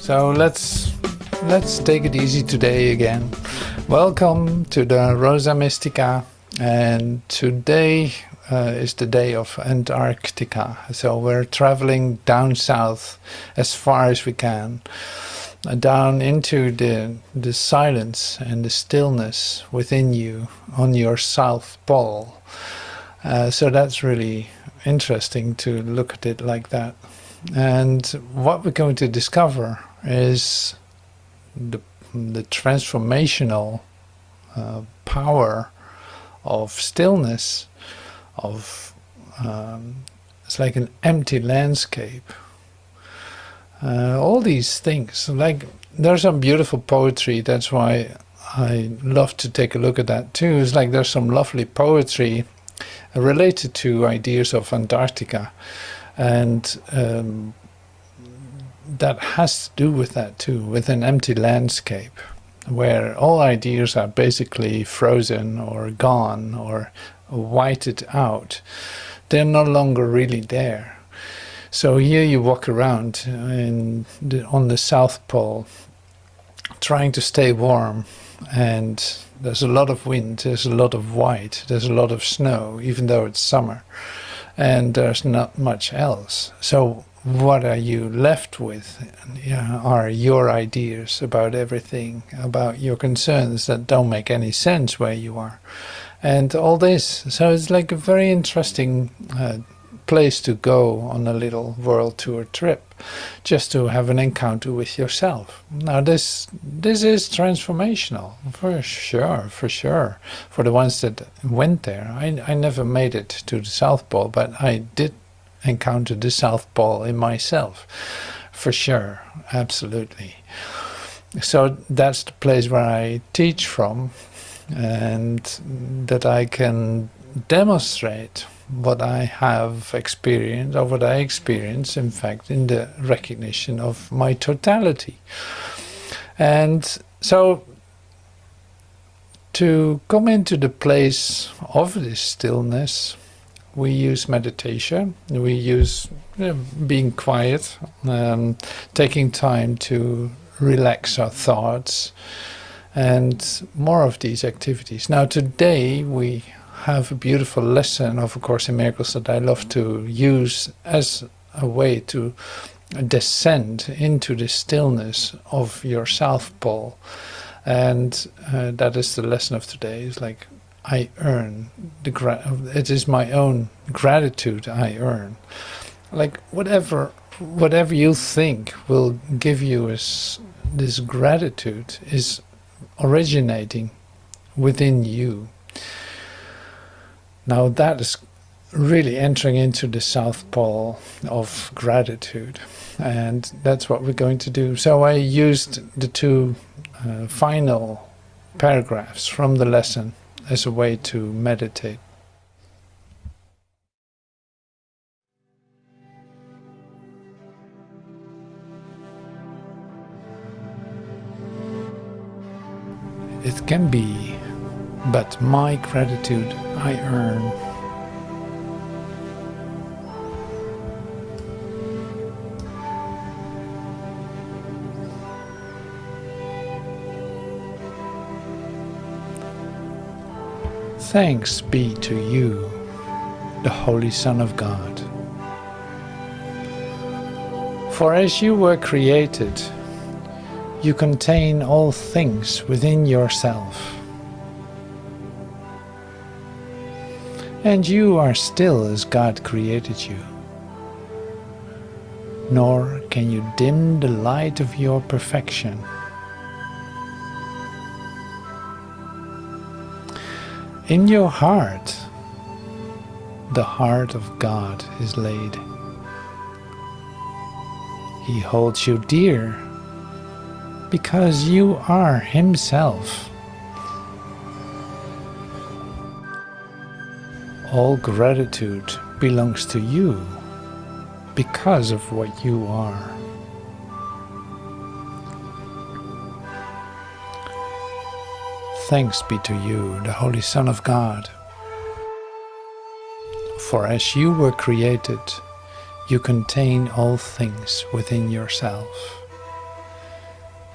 So let's take it easy today again. Welcome to the Rosa Mystica, and today is the day of Antarctica. So we're traveling down south as far as we can, down into the silence and the stillness within you on your South Pole. So that's really interesting to look at it like that. And what we're going to discover is the transformational power of stillness, of it's like an empty landscape. All these things, like there's some beautiful poetry, that's why I love to take a look at that too. It's like there's some lovely poetry related to ideas of Antarctica, and that has to do with that too, with an empty landscape where all ideas are basically frozen or gone or whited out. They're no longer really there. So here you walk around on the South Pole trying to stay warm, and there's a lot of wind, there's a lot of white, there's a lot of snow, even though it's summer, and there's not much else. So what are you left with? Are your ideas about everything, about your concerns that don't make any sense where you are, and all this. So it's like a very interesting place to go on a little world tour trip, just to have an encounter with yourself. Now this is transformational, for sure, for the ones that went there. I never made it to the South Pole, but I did encounter the South Pole in myself, for sure, absolutely. So that's the place where I teach from, and that I can demonstrate what I have experienced, or what I experience, in fact, in the recognition of my totality. And so to come into the place of this stillness, we use meditation, we use being quiet, taking time to relax our thoughts, and more of these activities. Now today we have a beautiful lesson of A Course in Miracles that I love to use as a way to descend into the stillness of your South Pole. And that is the lesson of today. It's like, I earn it is my own gratitude I earn. Like whatever you think will give you this gratitude is originating within you. Now that is really entering into the South Pole of gratitude, and that's what we're going to do. So I used the two final paragraphs from the lesson as a way to meditate. It can be, but my gratitude I earn. Thanks be to you, the Holy Son of God. For as you were created, you contain all things within yourself. And you are still as God created you. Nor can you dim the light of your perfection. In your heart, the heart of God is laid. He holds you dear because you are Himself. All gratitude belongs to you because of what you are. Thanks be to you, the Holy Son of God. For as you were created, you contain all things within yourself.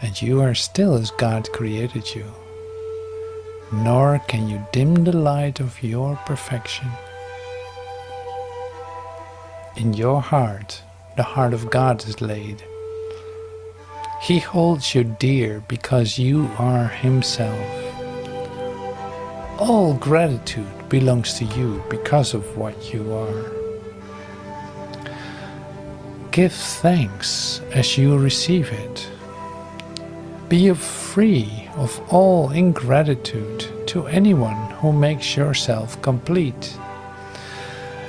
and you are still as God created you, nor can you dim the light of your perfection. In your heart, the heart of God is laid. He holds you dear because you are Himself. All gratitude belongs to you because of what you are. Give thanks as you receive it. Be free of all ingratitude to anyone who makes yourself complete.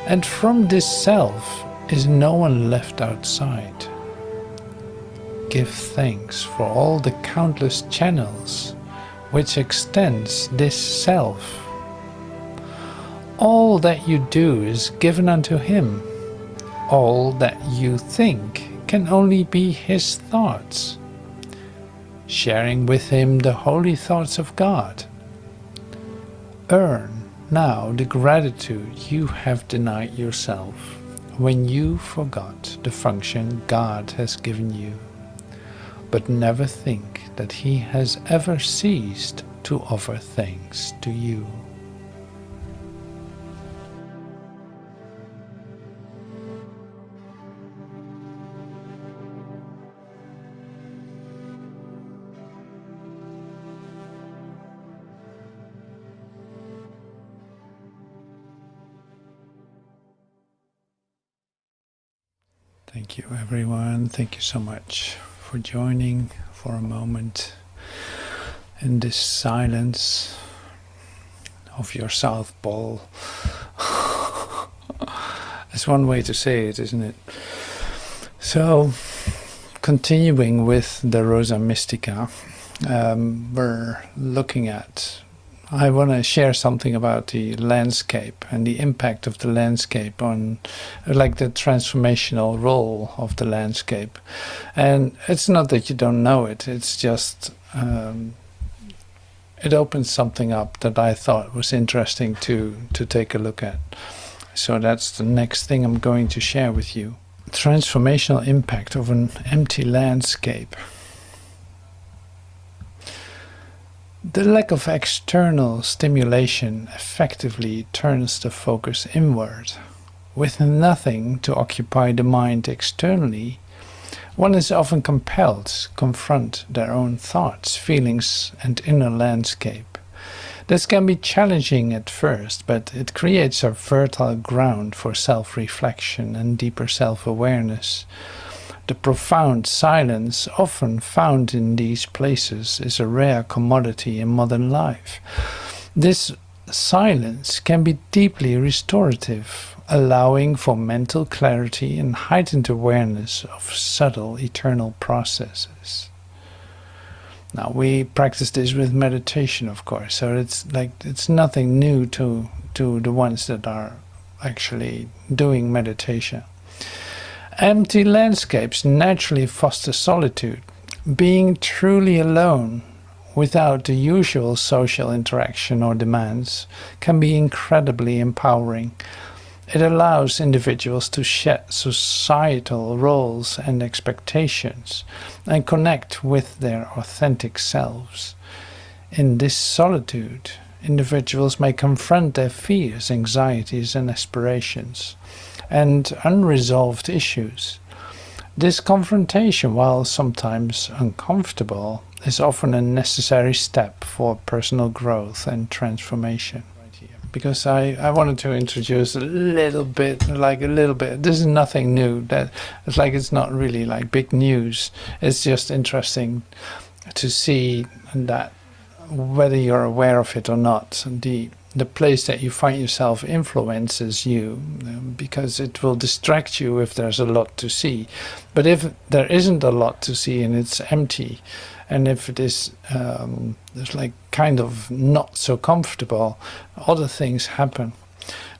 And from this self is no one left outside. Give thanks for all the countless channels which extends this self. All that you do is given unto Him. All that you think can only be His thoughts, sharing with Him the holy thoughts of God. Earn now the gratitude you have denied yourself when you forgot the function God has given you, but never think that He has ever ceased to offer thanks to you. Thank you everyone, thank you so much for joining for a moment in this silence of your South Pole. That's one way to say it, isn't it? So, continuing with the Rosa Mystica, we're looking at, I want to share something about the landscape and the impact of the landscape on, like, the transformational role of the landscape. And it's not that you don't know it, it's just it opens something up that I thought was interesting to take a look at. So that's the next thing I'm going to share with you. Transformational impact of an empty landscape. The lack of external stimulation effectively turns the focus inward. With nothing to occupy the mind externally, one is often compelled to confront their own thoughts, feelings, and inner landscape. This can be challenging at first, but it creates a fertile ground for self-reflection and deeper self-awareness. The profound silence often found in these places is a rare commodity in modern life. This silence can be deeply restorative, allowing for mental clarity and heightened awareness of subtle eternal processes. Now, we practice this with meditation, of course, so it's nothing new to the ones that are actually doing meditation. Empty landscapes naturally foster solitude. Being truly alone, without the usual social interaction or demands, can be incredibly empowering. It allows individuals to shed societal roles and expectations and connect with their authentic selves. In this solitude, individuals may confront their fears, anxieties, and aspirations, and unresolved issues. This confrontation, while sometimes uncomfortable, is often a necessary step for personal growth and transformation. Because I wanted to introduce a little bit, this is nothing new, it's not really like big news. It's just interesting to see that, whether you're aware of it or not, the place that you find yourself influences you, because it will distract you if there's a lot to see. But if there isn't a lot to see and it's empty, and if it is there's like kind of not so comfortable, other things happen.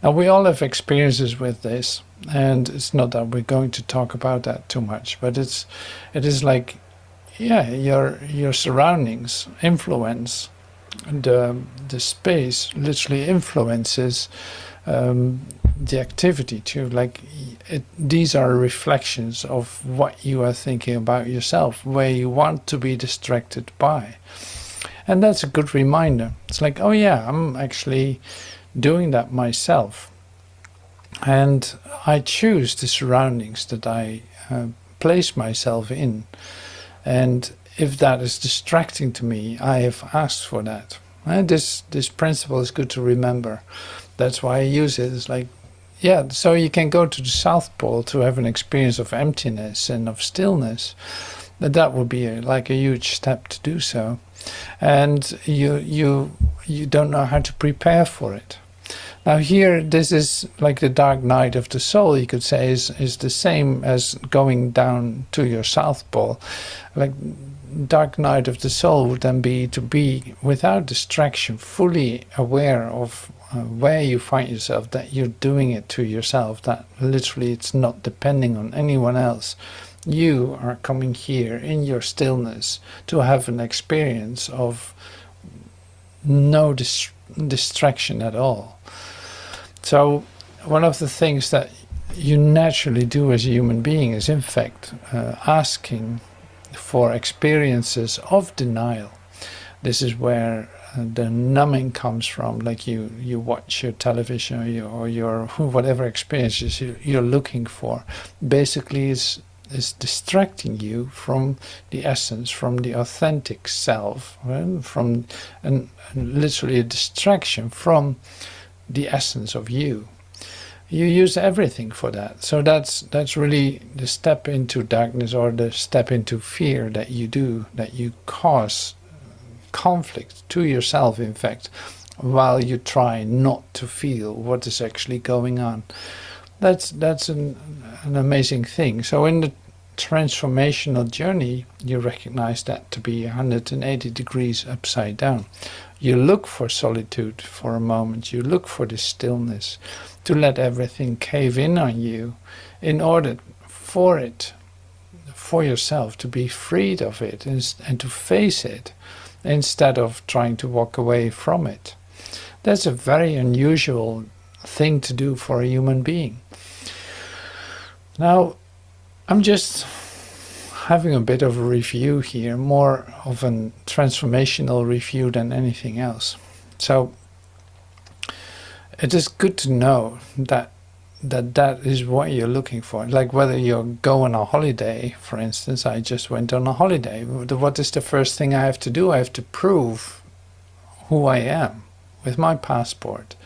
Now, we all have experiences with this, and it's not that we're going to talk about that too much, but it is like, yeah, your surroundings influence. The space literally influences the activity too. Like these are reflections of what you are thinking about yourself, where you want to be distracted by. And that's a good reminder. It's like, oh yeah, I'm actually doing that myself. And I choose the surroundings that I place myself in. And if that is distracting to me, I have asked for that. And this principle is good to remember. That's why I use it. It's like, yeah, so you can go to the South Pole to have an experience of emptiness and of stillness. But that would be like a huge step to do so. And you don't know how to prepare for it. Now here, this is like the dark night of the soul, you could say, is the same as going down to your South Pole. Like dark night of the soul would then be to be without distraction, fully aware of where you find yourself, that you're doing it to yourself, that literally it's not depending on anyone else. You are coming here in your stillness to have an experience of no distraction at all. So one of the things that you naturally do as a human being is in fact asking for experiences of denial. This is where the numbing comes from. Like you watch your television or your whatever experiences you're looking for, basically is distracting you from the essence, from the authentic self, right? From and literally a distraction from the essence of you. You use everything for that. So that's really the step into darkness, or the step into fear that you do, that you cause conflict to yourself, in fact, while you try not to feel what is actually going on. That's an amazing thing. So in the transformational journey, you recognize that to be 180 degrees upside down. You look for solitude for a moment. You look for the stillness, to let everything cave in on you, in order for it, for yourself, to be freed of it and to face it, instead of trying to walk away from it. That's a very unusual thing to do for a human being. Now, I'm just having a bit of a review here, more of a transformational review than anything else. So it is good to know that is what you're looking for. Like whether you're going on a holiday, for instance. I just went on a holiday. What is the first thing I have to do? I have to prove who I am with my passport.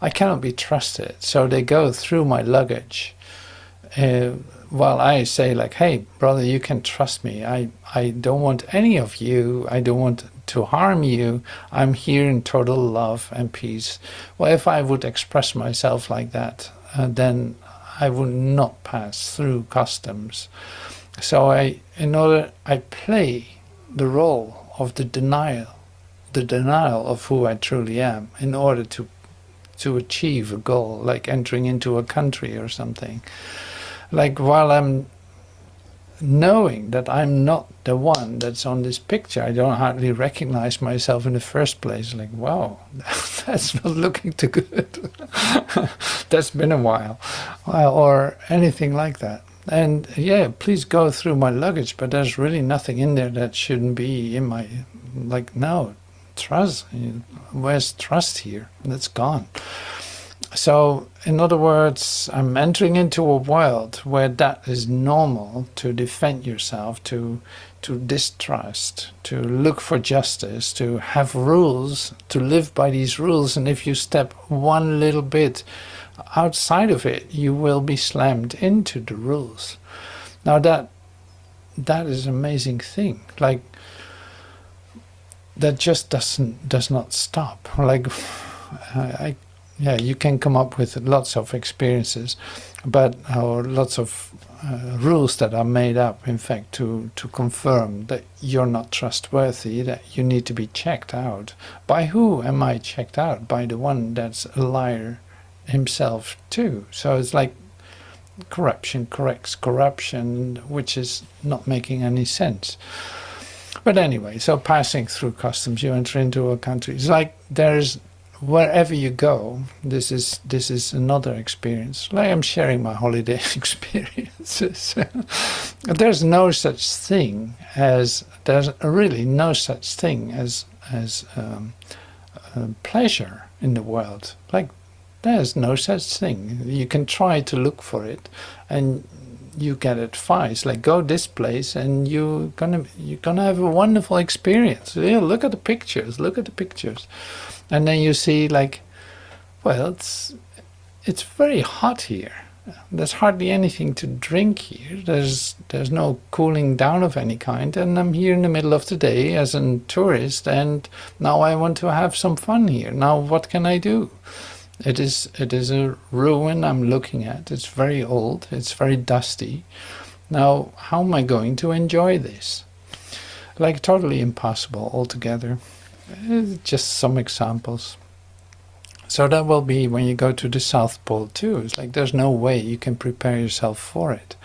I cannot be trusted, so they go through my luggage. While I say like, hey, brother, you can trust me. I don't want any of you. I don't want to harm you. I'm here in total love and peace. Well, if I would express myself like that, then I would not pass through customs. So I play the role of the denial of who I truly am, in order to achieve a goal, like entering into a country or something. Like while I'm knowing that I'm not the one that's on this picture, I don't hardly recognize myself in the first place. Like, wow, that's not looking too good. That's been a while. Or anything like that. And yeah, please go through my luggage, but there's really nothing in there that shouldn't be in my, like, no, trust. Where's trust here? That's gone. So, in other words, I'm entering into a world where that is normal, to defend yourself, to distrust, to look for justice, to have rules, to live by these rules. And if you step one little bit outside of it, you will be slammed into the rules. Now that is an amazing thing. Like, that just does not stop. Like, yeah, you can come up with lots of experiences, or lots of rules that are made up, in fact, to confirm that you're not trustworthy, that you need to be checked out. By who am I checked out? By the one that's a liar himself too. So it's like corruption corrects corruption, which is not making any sense. But anyway, so passing through customs, you enter into a country. It's like there's wherever you go, this is another experience. Like I'm sharing my holiday experiences. There's no such thing as pleasure in the world. Like there's no such thing. You can try to look for it, and you get advice like go this place, and you're gonna have a wonderful experience. Yeah, look at the pictures. And then you see like, well, it's very hot here. There's hardly anything to drink here. There's no cooling down of any kind, and I'm here in the middle of the day as a tourist, and now I want to have some fun here. Now what can I do? It is a ruin I'm looking at. It's very old. It's very dusty. Now how am I going to enjoy this? Like totally impossible altogether. Just some examples. So that will be when you go to the South Pole too. It's like there's no way you can prepare yourself for it.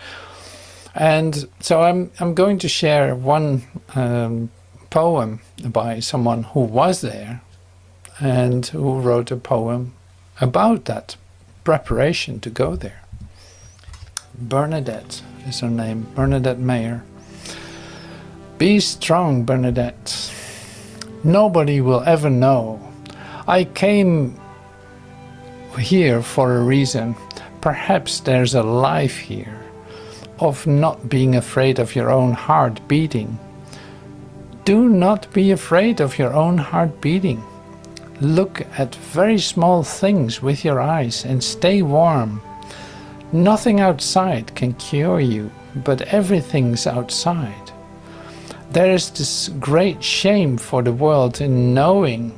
And so I'm going to share one poem by someone who was there and who wrote a poem about that preparation to go there. Bernadette is her name, Bernadette Mayer. Be strong, Bernadette. Nobody will ever know. I came here for a reason. Perhaps there's a life here of not being afraid of your own heart beating. Do not be afraid of your own heart beating. Look at very small things with your eyes and stay warm. Nothing outside can cure you, but everything's outside. There is this great shame for the world in knowing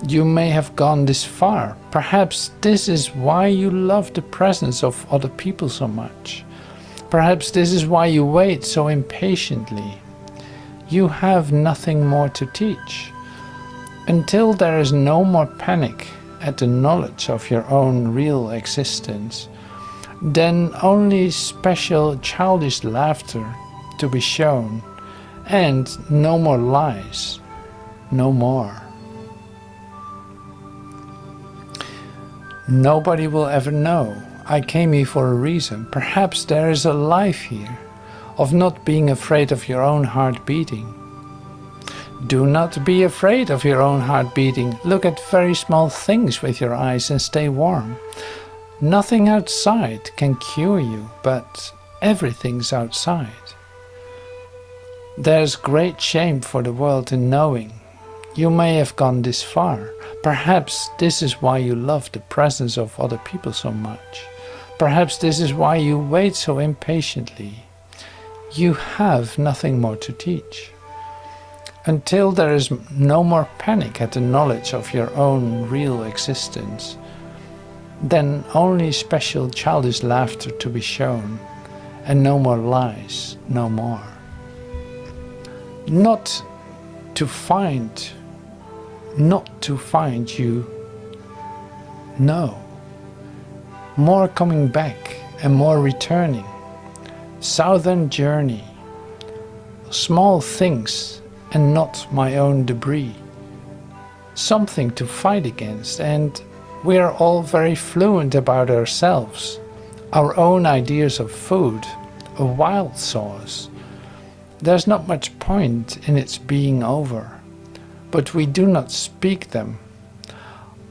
you may have gone this far. Perhaps this is why you love the presence of other people so much. Perhaps this is why you wait so impatiently. You have nothing more to teach. Until there is no more panic at the knowledge of your own real existence, then only special childish laughter to be shown, and no more lies, no more. Nobody will ever know. I came here for a reason. Perhaps there is a life here of not being afraid of your own heart beating. Do not be afraid of your own heart beating. Look at very small things with your eyes and stay warm. Nothing outside can cure you, but everything's outside. There's great shame for the world in knowing you may have gone this far. Perhaps this is why you love the presence of other people so much. Perhaps this is why you wait so impatiently. You have nothing more to teach. Until there is no more panic at the knowledge of your own real existence, then only special childish laughter to be shown, and no more lies, no more. Not to find you, no. More coming back and more returning. Southern journey, small things and not my own debris. Something to fight against, and we are all very fluent about ourselves, our own ideas of food, a wild sauce. There's not much point in its being over, but we do not speak them.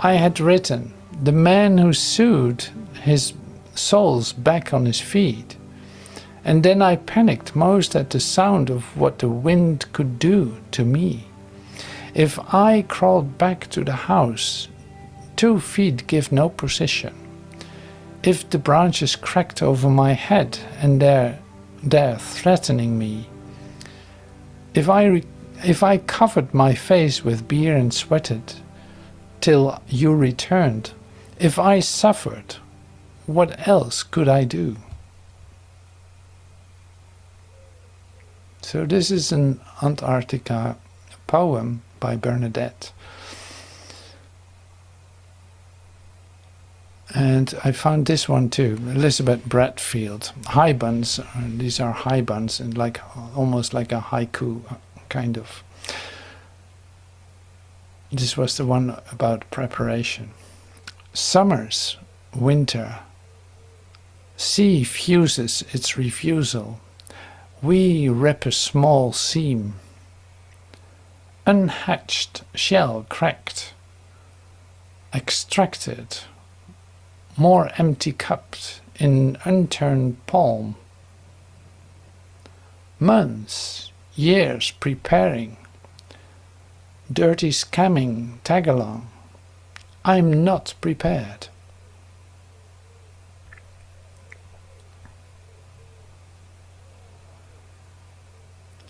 I had written, the man who sewed his soles back on his feet, and then I panicked most at the sound of what the wind could do to me. If I crawled back to the house, 2 feet give no precision. If the branches cracked over my head and they're threatening me. If I covered my face with beer and sweated till you returned, if I suffered, what else could I do? So this is an Antarctica poem by Bernadette. And I found this one too, Elizabeth Bradfield. High buns, these are high buns, and like almost like a haiku kind of. This was the one about preparation. Summers, winter. Sea fuses its refusal. We rip a small seam. Unhatched shell cracked. Extracted. More empty cupped in unturned palm. Months, years preparing. Dirty scamming tag-along. I'm not prepared.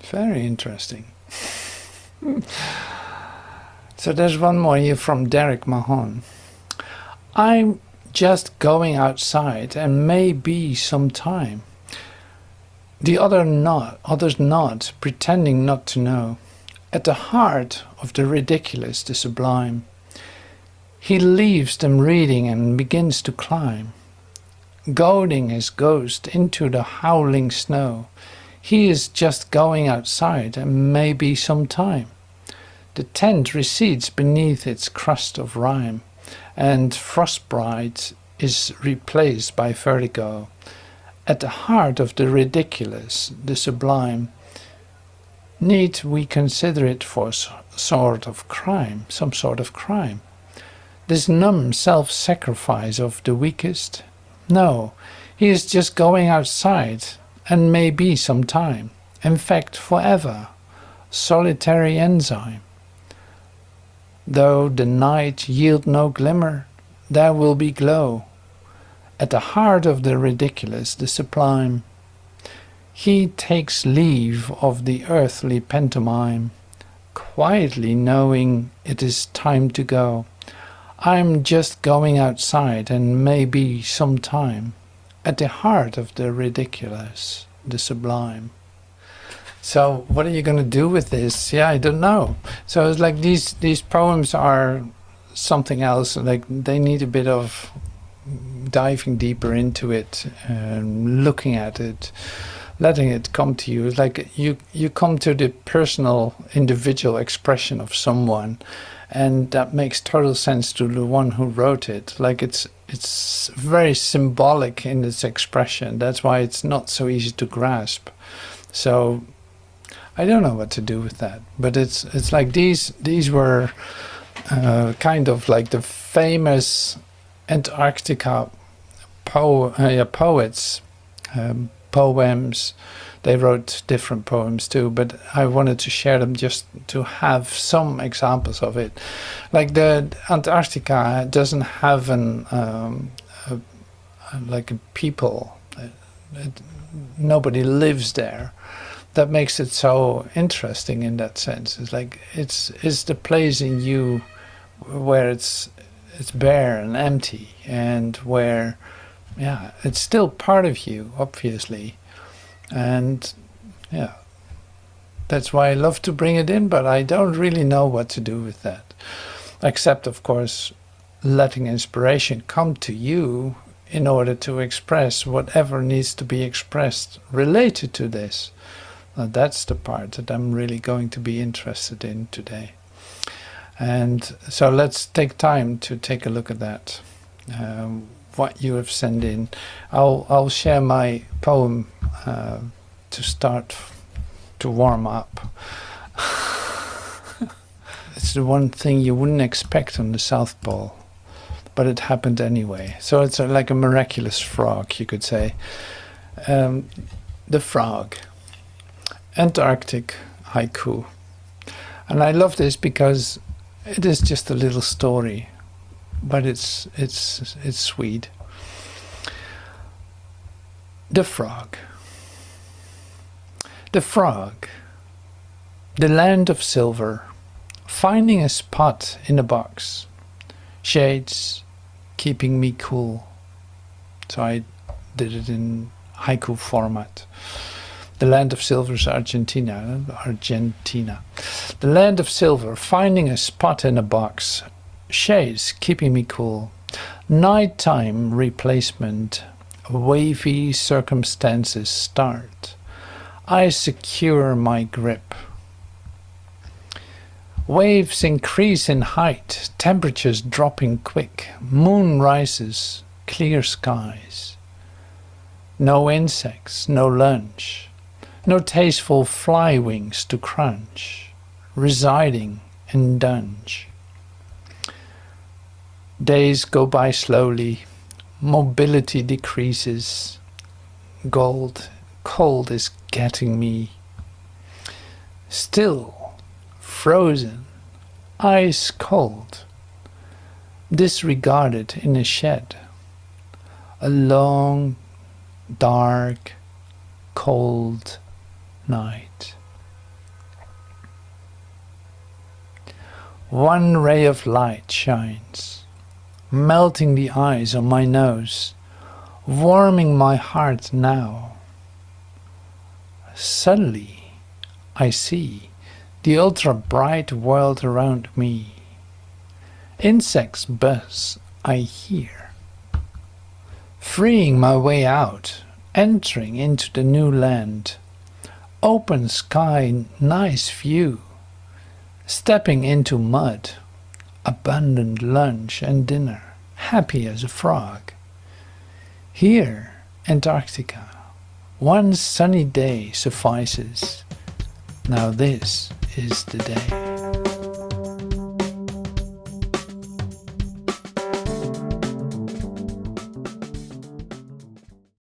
Very interesting. So there's one more here from Derek Mahon. I'm just going outside and maybe some time. The others nod, pretending not to know. At the heart of the ridiculous, the sublime. He leaves them reading and begins to climb, goading his ghost into the howling snow. He is just going outside and maybe some time. The tent recedes beneath its crust of rime, and frostbite is replaced by vertigo. At the heart of the ridiculous, the sublime, need we consider it for some sort of crime? This numb self-sacrifice of the weakest? No, he is just going outside, and maybe some time. In fact, forever. Solitary enzyme. Though the night yield no glimmer, there will be glow. At the heart of the ridiculous, the sublime. He takes leave of the earthly pantomime, quietly knowing it is time to go. I'm just going outside and maybe some time. At the heart of the ridiculous, the sublime. So what are you going to do with this? Yeah, I don't know. So it's like these poems are something else. Like they need a bit of diving deeper into it and looking at it, letting it come to you. It's like you come to the personal, individual expression of someone, and that makes total sense to the one who wrote it. Like it's very symbolic in its expression. That's why it's not so easy to grasp. So I don't know what to do with that. But it's like these were kind of like the famous Antarctica poets, poems. They wrote different poems too, but I wanted to share them just to have some examples of it. Like the Antarctica doesn't have like a people. Nobody lives there. That makes it so interesting in that sense. It's like it's the place in you where it's bare and empty, and where, yeah, it's still part of you, obviously. And yeah, that's why I love to bring it in, but I don't really know what to do with that. Except, of course, letting inspiration come to you in order to express whatever needs to be expressed related to this. Now, that's the part that I'm really going to be interested in today. And so let's take time to take a look at that. What you have sent in. I'll share my poem to start to warm up. It's the one thing you wouldn't expect on the South Pole, but it happened anyway. So it's like a miraculous frog, you could say. The frog. Antarctic haiku. And I love this because it is just a little story, but it's sweet. The frog. The frog, the land of silver, finding a spot in a box, shades keeping me cool. So I did it in haiku format. The land of silver is Argentina. The land of silver, finding a spot in a box, shades keeping me cool. Nighttime replacement, wavy circumstances start. I secure my grip. Waves increase in height, temperatures dropping quick, moon rises, clear skies. No insects, no lunch, no tasteful fly wings to crunch, residing in dunge. Days go by slowly, mobility decreases, cold is getting me. Still, frozen, ice cold, disregarded in a shed. A long, dark, cold night. One ray of light shines, melting the ice on my nose, warming my heart now. Suddenly, I see the ultra-bright world around me. Insects buzz, I hear. Freeing my way out, entering into the new land. Open sky, nice view. Stepping into mud, abundant lunch and dinner, happy as a frog. Here, Antarctica, one sunny day suffices. Now this is the day.